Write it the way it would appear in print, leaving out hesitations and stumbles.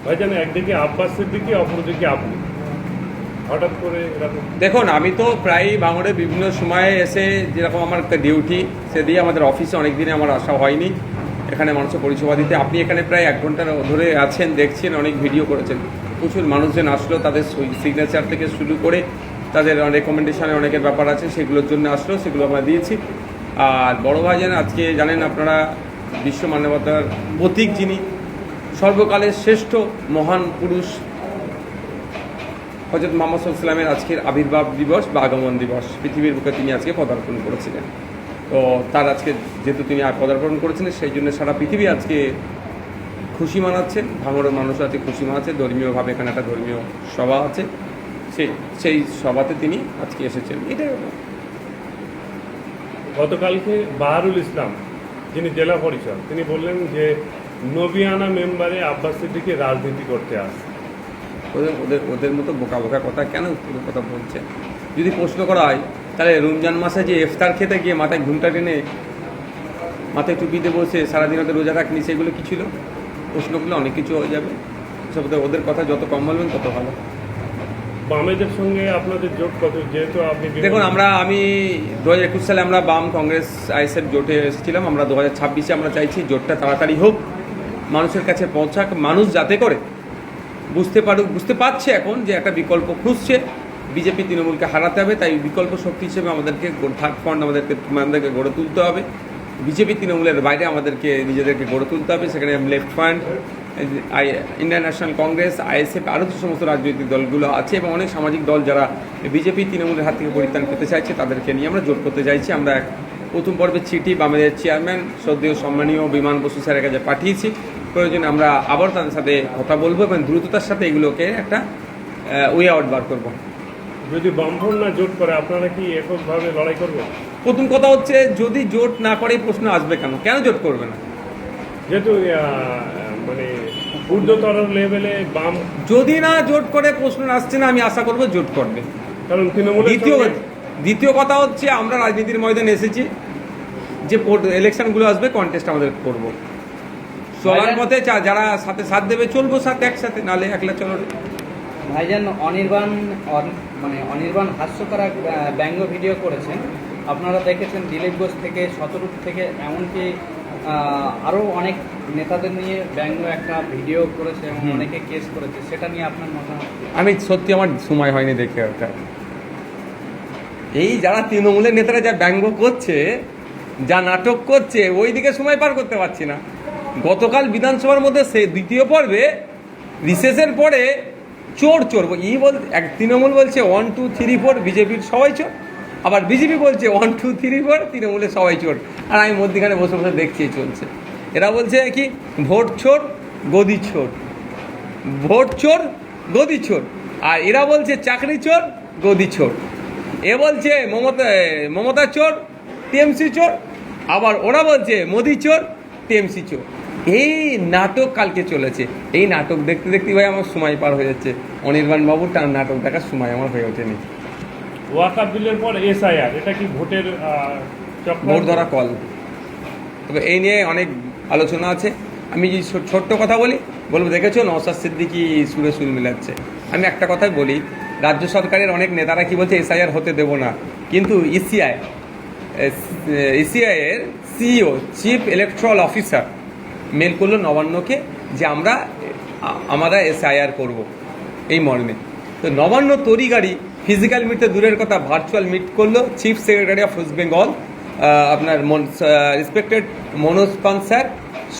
ভাইজান, একদিকে আব্বাস সিদ্দিকী, অপরদিকে আপনি, হঠাৎ করে এরকম? দেখুন, আমি তো প্রায়ই ভাঙড়ে বিভিন্ন সময়ে এসে, যেরকম আমার ডিউটি, সে দিয়ে আমাদের অফিসে অনেক দিনে আমার আসা হয়নি এখানে মানুষের পরিষেবা দিতে। আপনি এখানে প্রায় 1 ঘন্টা ধরে আছেন, দেখছেন, অনেক ভিডিও করেছেন, প্রচুর মানুষজন আসলো, তাদের সিগনেচার থেকে শুরু করে তাদের রেকমেন্ডেশনে অনেকের ব্যাপার আছে, সেগুলোর জন্য আসলো, সেগুলো আমরা দিয়েছি। আর বড় ভাইজান, আজকে জানেন আপনারা, বিশ্ব মানবতার প্রতীক যিনি, সর্বকালের শ্রেষ্ঠ মহান পুরুষ হযরত মুহাম্মদ সাল্লাল্লাহু আলাইহি ওয়াসাল্লামের আজকের আবির্ভাব দিবস বা আগমন দিবস, পৃথিবীর বুকে তিনি আজকে পদার্পণ করেছিলেন। তো তার আজকে যেহেতু তিনি পদার্পণ করেছিলেন, সেই জন্য সারা পৃথিবী আজকে খুশি মানাচ্ছেন, ভাঙড়ের মানুষ আজকে খুশি মানাচ্ছে। ধর্মীয়ভাবে এখানে একটা ধর্মীয় সভা আছে, সেই সভাতে তিনি আজকে এসেছেন। এটাই গতকালকে বাহারুল ইসলাম, যিনি জেলা পরিষদ, তিনি বললেন যে নবিয়ানা মেম্বারে আব্বাস সিদ্দিকী রাজনীতি করতে আসে। ওদের ওদের ওদের মতো বোকা বোকা কথা কেন কথা বলছে? যদি প্রশ্ন করা হয়, তাহলে রমজান মাসে যে ইফতার খেতে গিয়ে মাথায় ঘুমটা টেনে মাথায় টুপিতে বসে সারাদিন ওদের রোজা রাখনি, সেগুলো কী ছিল? প্রশ্নগুলো অনেক কিছু হয়ে যাবে। সব ওদের কথা যত কম বলবেন তত ভালো। বামেদের সঙ্গে আপনাদের জোট কত? যেহেতু আপনি দেখুন, আমি 2021 সালে আমরা বাম কংগ্রেস আইএসএফ জোটে এসেছিলাম। আমরা 2026-এ আমরা চাইছি জোটটা তাড়াতাড়ি হোক, মানুষের কাছে পৌঁছাক, মানুষ যাতে করে বুঝতে পারছে এখন যে একটা বিকল্প খুঁজছে, বিজেপি তৃণমূলকে হারাতে হবে, তাই বিকল্প শক্তি হিসেবে আমাদেরকে থার্ড ফ্রন্ট আমাদেরকে গড়ে তুলতে হবে। বিজেপি তৃণমূলের বাইরে আমাদেরকে নিজেদেরকে গড়ে তুলতে হবে। সেখানে left front, Indian national Congress, ISF, আরও যে সমস্ত রাজনৈতিক দলগুলো আছে এবং অনেক সামাজিক দল যারা বিজেপি তৃণমূলের হাত থেকে পরিত্রাণ পেতে চাইছে, তাদেরকে নিয়ে আমরা জোট করতে চাইছি। আমরা প্রথম পর্বের চিঠি বামেদের চেয়ারম্যান শ্রদ্ধেয় সম্মানীয় বিমান বসু স্যারের কাছে পাঠিয়েছি। প্রয়োজনে আমরা আবার তাদের সাথে কথা বলবো এবং দ্রুততার সাথে এগুলোকে একটা ওয়ে আউট বার করবো। যদি বামফ্রন্ট না জোট করে, আপনারা কি এককভাবে লড়াই করবেন? প্রথম কথা হচ্ছে, যদি জোট না করে প্রশ্ন আসবে কেন জোট করবে না? যেহেতু মানে ঊর্ধ্বতর লেভেলে বাম, যদি না জোট করে প্রশ্ন আসছে না, আমি আশা করবো জোট করবে। কারণ তৃণমূলের দ্বিতীয় কথা হচ্ছে, আমরা রাজনীতির ময়দানে এসেছি, যে ইলেকশনগুলো আসবে কন্টেস্ট আমাদের করবো। চলার পথে যারা সাথে সাথ দেবে চলবো সাথে একসাথে, নালে একলা চলো। ভাইজান, অনির্বাণ হাস্যকর ব্যঙ্গ ভিডিও করেছেন, আপনারা দেখেছেন। দিলীপ ঘোষ থেকে, শতরূপ থেকে, এমনকি আরও অনেক নেতাদের নিয়ে ব্যঙ্গ একটা ভিডিও করেছে এবং অনেকে কেস করেছে, সেটা নিয়ে আপনার মতামত? আমি সত্যি, আমার সময় হয়নি দেখে ওটা। এই যারা তৃণমূলের নেতারা যা ব্যঙ্গ করছে, যা নাটক করছে, ওই দিকে সময় পার করতে পারছি না। গতকাল বিধানসভার মধ্যে সে দ্বিতীয় পর্বে রিসেসের পরে চোর এক তৃণমূল বলছে 1 2 3 4 বিজেপির সবাই চোর, আবার বিজেপি বলছে 1 2 3 4 তৃণমূলের সবাই চোর। আর আমি মধ্যখানে বসে বসে দেখছি চলছে। এরা বলছে কি, ভোট চোর গদি চোর, ভোট চোর গদি চোর, আর এরা বলছে চাকরি চোর গদি চোর। এ বলছে মমতা চোর, টিএমসি চোর, আবার ওরা বলছে মোদি চোর, টিএমসি চোর। এই নাটক কালকে চলেছে। এই নাটক দেখতে দেখতে ভাই আমার সময় পার হয়ে যাচ্ছে। অনির্বাণ বাবুর তার নাটক দেখার সময় আমার হয়ে ওঠেনি। ওয়াকাফ বিলের পর এসআইআর, এটা কি ভোটের ভোট ধরা কল? তবে এই নিয়ে অনেক আলোচনা আছে। আমি যদি ছোট্ট কথা বলবো, দেখেছো নওশাদ সিদ্দিকী সুরে সুর মিলাচ্ছে। আমি একটা কথাই বলি, রাজ্য সরকারের অনেক নেতারা কি বলছে এসআইআর হতে দেবো না, কিন্তু ইসিআই এর CEO, chief electoral officer, mail করলো নবান্নকে যে আমরা এসআইআর করব এই মর্মে। তো নবান্ন তড়িগাড়ি ফিজিক্যাল মিট তো দূরের কথা, ভার্চুয়াল মিট করলো chief secretary of West Bengal, আপনার রেসপেক্টেড মনোজ পান স্যার